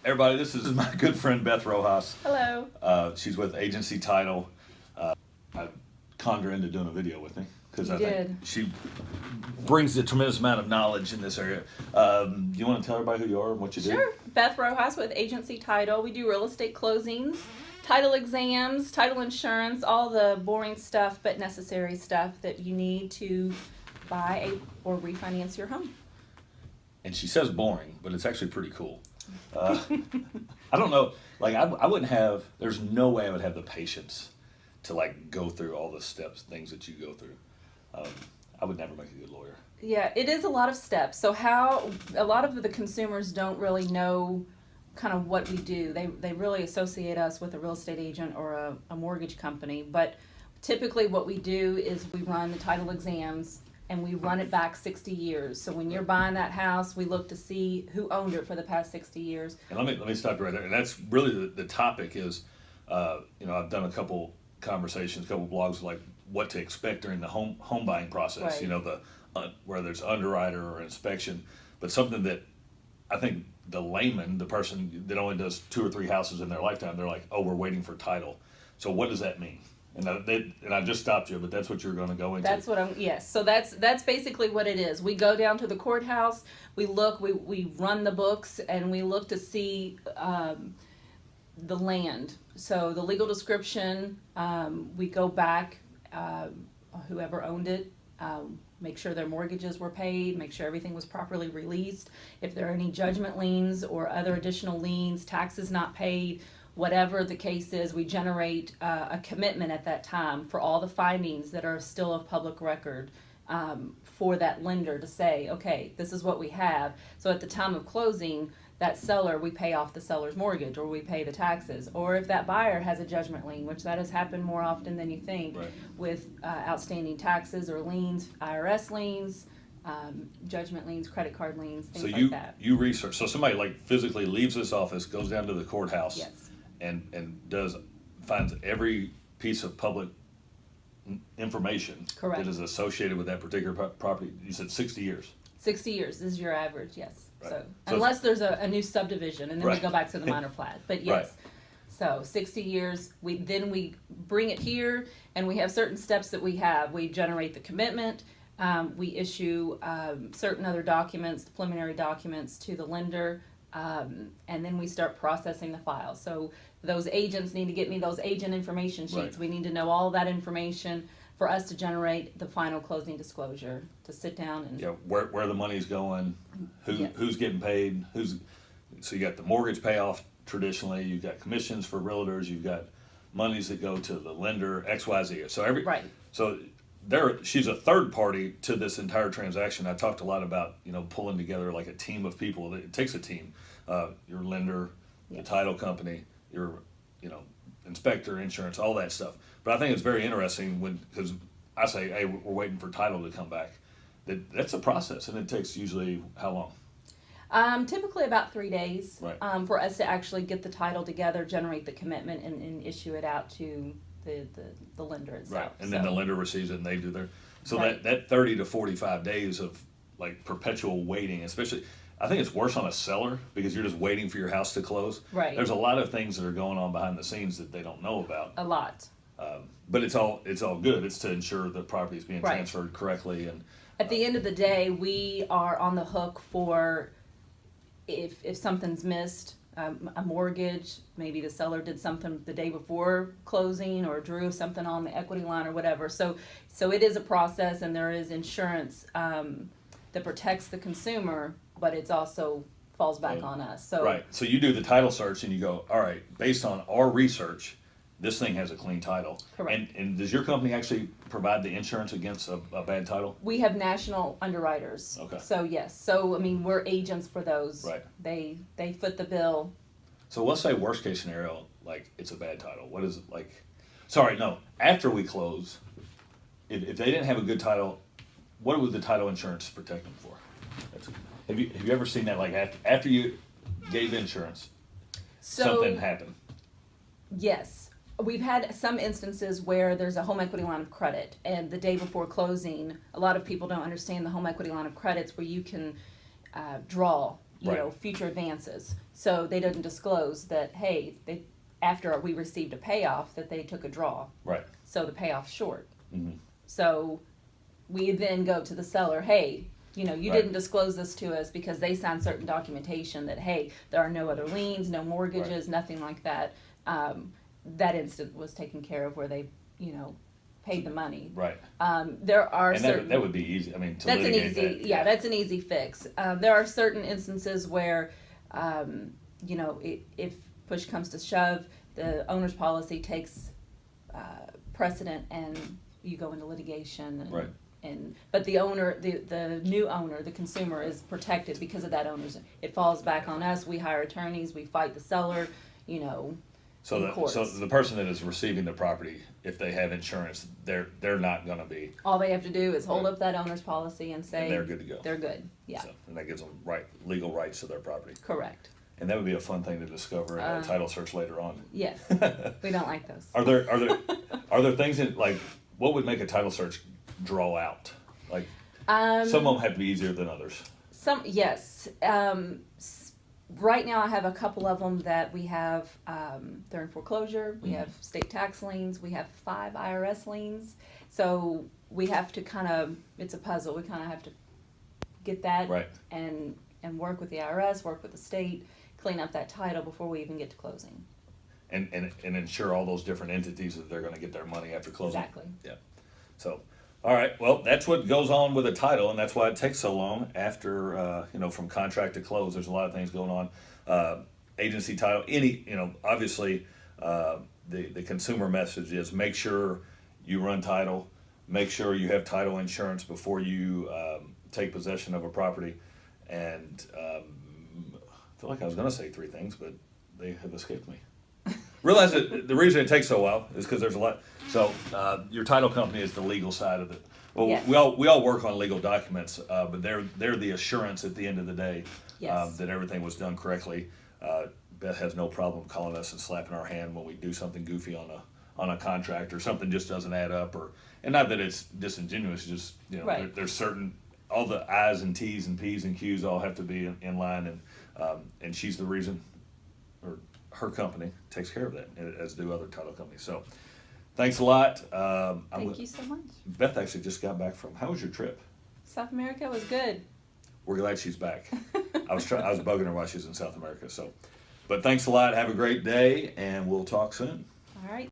Everybody, this is my good friend Beth Rojas. Hello. She's with Agency Title. I conned her into doing a video with me because I think she brings a tremendous amount of knowledge in this area. Do you want to tell everybody who you are and what you do? Sure. Beth Rojas with Agency Title. We do real estate closings, title exams, title insurance, all the boring stuff but necessary stuff that you need to buy or refinance your home. And she says boring, but it's actually pretty cool. I don't know, like I wouldn't have, there's no way I would have the patience to like go through all the steps, things that you go through. I would never make a good lawyer. Yeah, it is a lot of steps. So how a lot of the consumers don't really know kind of what we do. They really associate us with a real estate agent or a mortgage company. But typically what we do is we run the title exams and we run it back 60 years. So when you're buying that house, we look to see who owned it for the past 60 years. And let me stop you right there. And that's really the topic is, I've done a couple conversations, a couple blogs like what to expect during the home buying process. Right. Whether there's underwriter or inspection, but something that I think the layman, the person that only does 2 or 3 houses in their lifetime, they're like, oh, we're waiting for title. So what does that mean? And I just stopped you, but that's what you're going to go into. That's what yes. So that's basically what it is. We go down to the courthouse, we look, we run the books, and we look to see the land. So the legal description, we go back, whoever owned it, make sure their mortgages were paid, make sure everything was properly released. If there are any judgment liens or other additional liens, taxes not paid, whatever the case is, we generate a commitment at that time for all the findings that are still of public record for that lender to say, okay, this is what we have. So at the time of closing, that seller, we pay off the seller's mortgage or we pay the taxes. Or if that buyer has a judgment lien, which that has happened more often than you think, right, with outstanding taxes or liens, IRS liens, judgment liens, credit card liens, things like that. So you research. So somebody like physically leaves this office, goes down to the courthouse. Yes. And finds every piece of public information Correct. that is associated with that particular property. You said 60 years. 60 years is your average, yes. Right. So So unless there's a new subdivision, and then we Right. go back to the minor plat. But yes, Right. so 60 years. We bring it here, and we have certain steps that we have. We generate the commitment. We issue certain other documents, the preliminary documents to the lender, and then we start processing the file. So those agents need to get me those agent information sheets. Right. We need to know all that information for us to generate the final closing disclosure, to sit down and Where the money's going, Yes. who's getting paid, so you got the mortgage payoff traditionally, you've got commissions for realtors, you've got monies that go to the lender, XYZ. Right. So she's a third party to this entire transaction. I talked a lot about, pulling together like a team of people. It takes a team. Your lender, the Yes. title company, your, inspector, insurance, all that stuff. But I think it's very interesting because I say, hey, we're waiting for title to come back. That's a process, and it takes usually how long? Typically about 3 days, Right. for us to actually get the title together, generate the commitment, and issue it out to the lender itself. Right, and then the lender receives it and they do their, so Right. that 30 to 45 days of like perpetual waiting, especially, I think it's worse on a seller because you're just waiting for your house to close. Right. There's a lot of things that are going on behind the scenes that they don't know about, A lot. but it's all good. It's to ensure the property is being Right. transferred correctly and. At the end of the day, we are on the hook for if something's missed, a mortgage, maybe the seller did something the day before closing or drew something on the equity line or whatever. So it is a process, and there is insurance that protects the consumer, but it's also falls back on us. So Right, so you do the title search and you go, all right, based on our research, this thing has a clean title. Correct. And does your company actually provide the insurance against a bad title? we have national underwriters. Okay. So yes. So I mean, we're agents for those. Right. They foot the bill. So let's say worst case scenario, like it's a bad title. What is it like? Sorry, no. After we close, if they didn't have a good title, what would the title insurance protect them for? Have you ever seen that? Like after you gave insurance, So something happened. yes. We've had some instances where there's a home equity line of credit, and the day before closing, a lot of people don't understand the home equity line of credits where you can draw Right. future advances. So they didn't disclose that, hey, after we received a payoff, that they took a draw. Right. So the payoff's short. Mhm. So we then go to the seller, hey, you Right. didn't disclose this to us because they signed certain documentation that, hey, there are no other liens, no mortgages, nothing like that. That instant was taken care of where they, paid the money. Right. There are And certain. that would be easy. I mean, to That's an litigate easy, that. yeah, that's an easy fix. There are certain instances where, if push comes to shove, the owner's policy takes precedent and you go into litigation. And, Right. but the owner, the new owner, the consumer is protected because of that owner's. It falls back on us. We hire attorneys. We fight the seller. So in courts. the person that is receiving the property, if they have insurance, they're not going to be. All they have to do is hold Right. up that owner's policy and say And they're good to go. They're good. Yeah, So, and that gives them legal rights to their property. correct. And that would be a fun thing to discover in a title search later on. Yes, we don't like those. Are there things that, like, what would make a title search draw out? Like, some of them have to be easier than others. Yes. Right now, I have a couple of them that we have. They're in foreclosure. We have state tax liens. We have 5 IRS liens. So we have to it's a puzzle. We kind of have to get that Right. and work with the IRS, work with the state, clean up that title before we even get to closing. And ensure all those different entities that they're going to get their money after closing. Exactly. Yeah. So, all right. Well, that's what goes on with a title, and that's why it takes so long after, from contract to close. There's a lot of things going on. Agency title, obviously, the consumer message is make sure you run title, make sure you have title insurance before you take possession of a property. And I feel like I was going to say 3 things, but they have escaped me. Realize that the reason it takes so while is because there's a lot. So your title company is the legal side of it. Well, Yes. we all work on legal documents, but they're the assurance at the end of the day Yes. that everything was done correctly. Beth has no problem calling us and slapping our hand when we do something goofy on a contract or something just doesn't add up, and not that it's disingenuous, just Right. there's certain, all the I's and T's and P's and Q's all have to be in line, and she's the reason, or her company takes care of that, as do other title companies. So thanks a lot. Thank you so much. Beth actually just got back from, how was your trip? South America was good. We're glad she's back. I was bugging her while she was in South America. So, but thanks a lot. Have a great day, and we'll talk soon. All right.